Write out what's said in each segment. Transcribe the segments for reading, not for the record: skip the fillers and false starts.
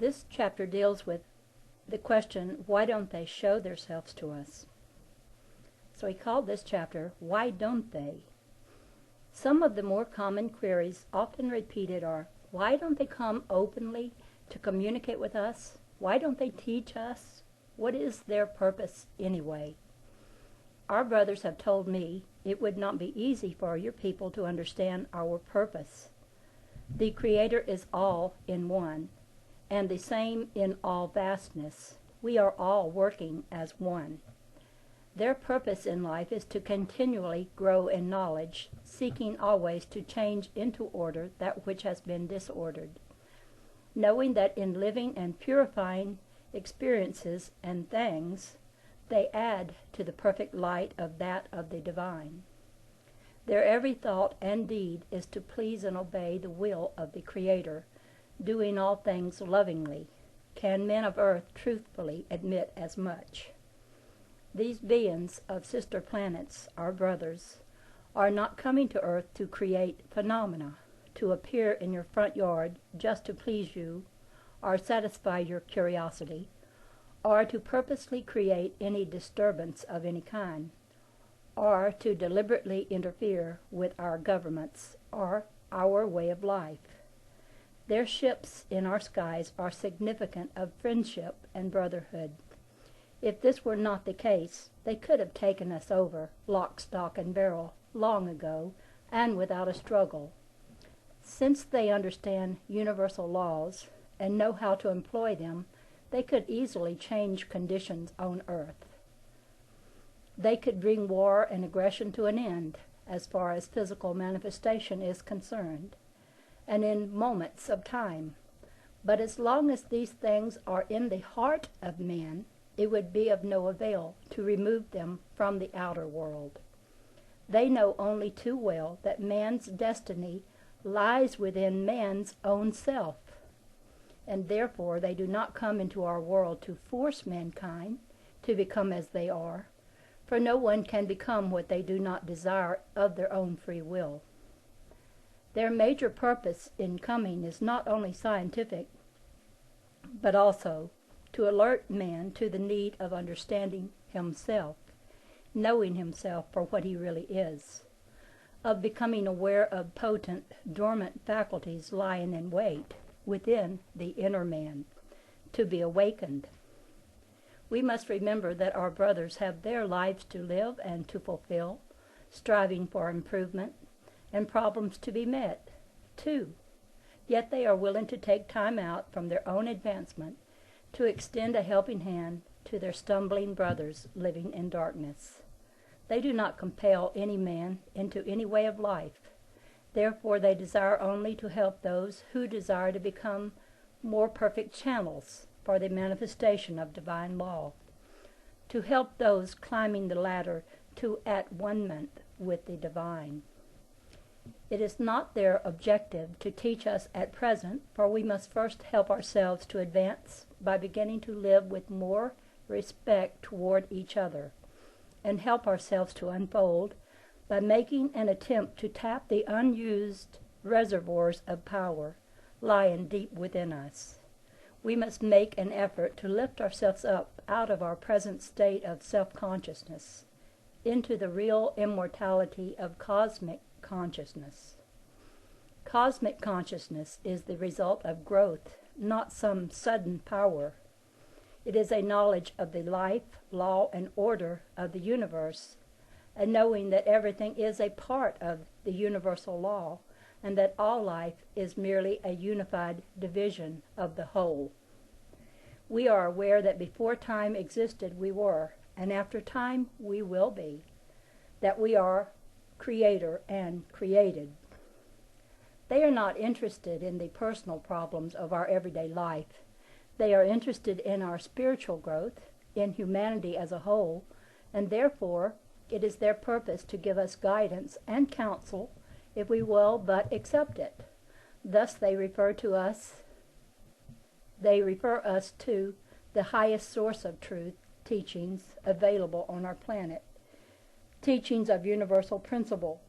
This chapter deals with the question, why don't they show themselves to us? So he called this chapter, Why Don't They? Some of the more common queries often repeated are, why don't they come openly to communicate with us? Why don't they teach us? What is their purpose anyway? Our brothers have told me it would not be easy for your people to understand our purpose. The Creator is all in one, and the same in all vastness. We are all working as one. Their purpose in life is to continually grow in knowledge, seeking always to change into order that which has been disordered, knowing that in living and purifying experiences and things, they add to the perfect light of that of the divine. Their every thought and deed is to please and obey the will of the Creator, doing all things lovingly. Can men of earth truthfully admit as much? These beings of sister planets, our brothers, are not coming to earth to create phenomena, to appear in your front yard just to please you or satisfy your curiosity, or to purposely create any disturbance of any kind, or to deliberately interfere with our governments or our way of life. Their ships in our skies are significant of friendship and brotherhood. If this were not the case, they could have taken us over, lock, stock, and barrel, long ago, and without a struggle. Since they understand universal laws and know how to employ them, they could easily change conditions on Earth. They could bring war and aggression to an end, as far as physical manifestation is concerned, and in moments of time. But as long as these things are in the heart of man, it would be of no avail to remove them from the outer world. They know only too well that man's destiny lies within man's own self, and therefore they do not come into our world to force mankind to become as they are, for no one can become what they do not desire of their own free will. Their major purpose in coming is not only scientific, but also to alert man to the need of understanding himself, knowing himself for what he really is, of becoming aware of potent, dormant faculties lying in wait within the inner man, to be awakened. We must remember that our brothers have their lives to live and to fulfill, striving for improvement, and problems to be met, too. Yet they are willing to take time out from their own advancement to extend a helping hand to their stumbling brothers living in darkness. They do not compel any man into any way of life. Therefore they desire only to help those who desire to become more perfect channels for the manifestation of divine law, to help those climbing the ladder to at-one-ment with the divine. It is not their objective to teach us at present, for we must first help ourselves to advance by beginning to live with more respect toward each other, and help ourselves to unfold by making an attempt to tap the unused reservoirs of power lying deep within us. We must make an effort to lift ourselves up out of our present state of self-consciousness into the real immortality of cosmic consciousness. Cosmic consciousness is the result of growth, not some sudden power. It is a knowledge of the life, law, and order of the universe, a knowing that everything is a part of the universal law, and that all life is merely a unified division of the whole. We are aware that before time existed we were, and after time we will be, that we are creator and created. They are not interested in the personal problems of our everyday life. They are interested in our spiritual growth, in humanity as a whole, and therefore it is their purpose to give us guidance and counsel if we will but accept it. Thus they refer us to the highest source of truth teachings available on our planet, teachings of universal principle,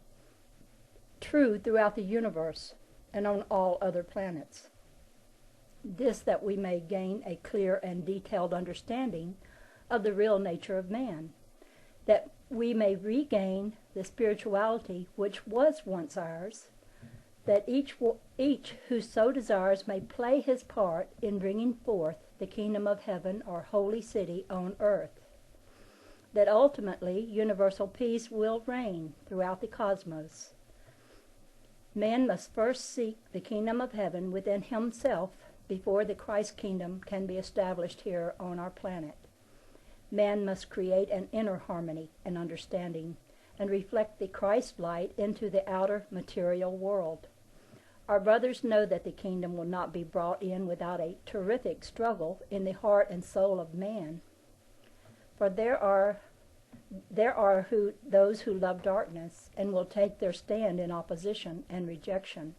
true throughout the universe and on all other planets. This that we may gain a clear and detailed understanding of the real nature of man, that we may regain the spirituality which was once ours, that each who so desires may play his part in bringing forth the kingdom of heaven or holy city on earth, that ultimately universal peace will reign throughout the cosmos. Man must first seek the kingdom of heaven within himself before the Christ kingdom can be established here on our planet. Man must create an inner harmony and understanding and reflect the Christ light into the outer material world. Our brothers know that the kingdom will not be brought in without a terrific struggle in the heart and soul of man. For there are those who love darkness and will take their stand in opposition and rejection.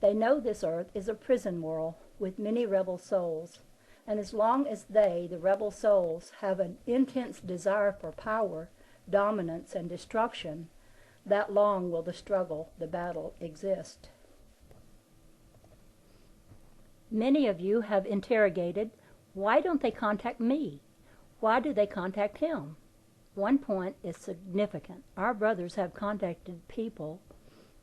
They know this earth is a prison world with many rebel souls, and as long as they, the rebel souls, have an intense desire for power, dominance, and destruction, that long will the struggle, the battle, exist. Many of you have interrogated, why don't they contact me? Why do they contact him? One point is significant. Our brothers have contacted people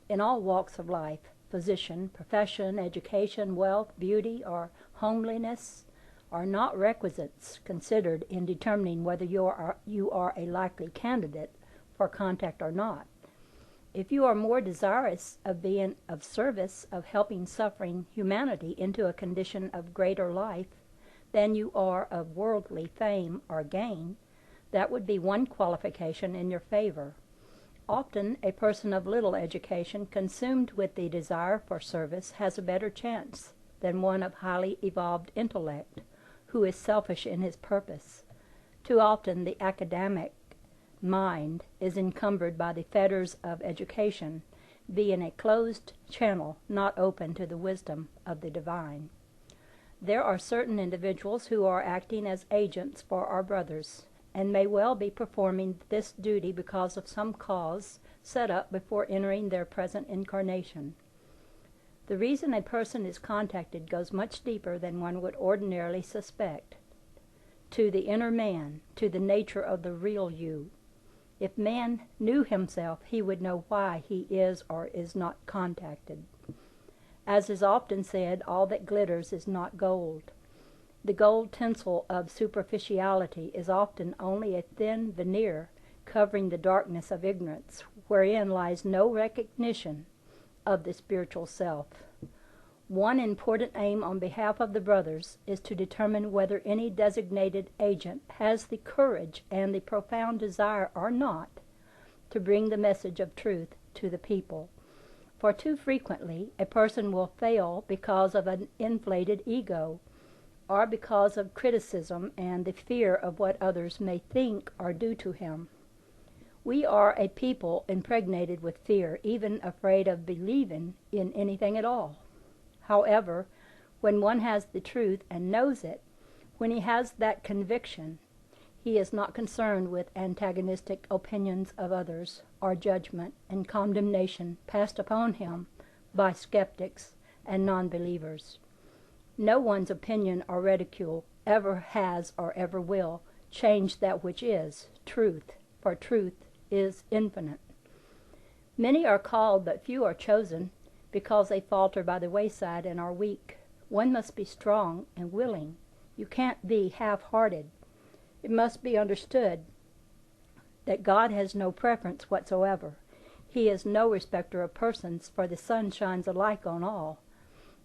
in all walks of life: position, profession, education, wealth, beauty, or homeliness are not requisites considered in determining whether you are a likely candidate for contact or not. If you are more desirous of being of service, of helping suffering humanity into a condition of greater life, than you are of worldly fame or gain, that would be one qualification in your favor. Often a person of little education, consumed with the desire for service, has a better chance than one of highly evolved intellect, who is selfish in his purpose. Too often the academic mind is encumbered by the fetters of education, being a closed channel not open to the wisdom of the divine. There are certain individuals who are acting as agents for our brothers, and may well be performing this duty because of some cause set up before entering their present incarnation. The reason a person is contacted goes much deeper than one would ordinarily suspect, to the inner man, to the nature of the real you. If man knew himself, he would know why he is or is not contacted. As is often said, all that glitters is not gold. The gold tinsel of superficiality is often only a thin veneer covering the darkness of ignorance, wherein lies no recognition of the spiritual self. One important aim on behalf of the brothers is to determine whether any designated agent has the courage and the profound desire or not to bring the message of truth to the people. For too frequently a person will fail because of an inflated ego, or because of criticism and the fear of what others may think or do to him. We are a people impregnated with fear, even afraid of believing in anything at all. However, when one has the truth and knows it, when he has that conviction, he is not concerned with antagonistic opinions of others, or judgment and condemnation passed upon him by skeptics and non-believers. No one's opinion or ridicule ever has or ever will change that which is truth, for truth is infinite. Many are called, but few are chosen, because they falter by the wayside and are weak. One must be strong and willing. You can't be half-hearted. It must be understood that God has no preference whatsoever. He is no respecter of persons, for the sun shines alike on all.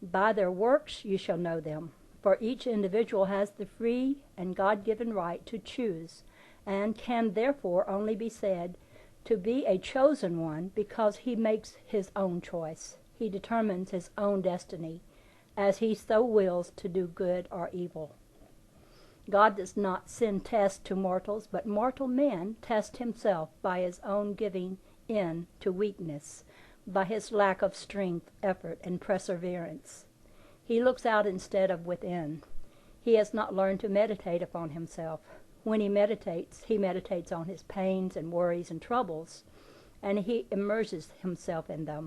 By their works you shall know them, for each individual has the free and God-given right to choose, and can therefore only be said to be a chosen one because he makes his own choice. He determines his own destiny, as he so wills to do good or evil. God does not send tests to mortals, but mortal men test himself by his own giving in to weakness, by his lack of strength, effort, and perseverance. He looks out instead of within. He has not learned to meditate upon himself. When he meditates on his pains and worries and troubles, and he immerses himself in them.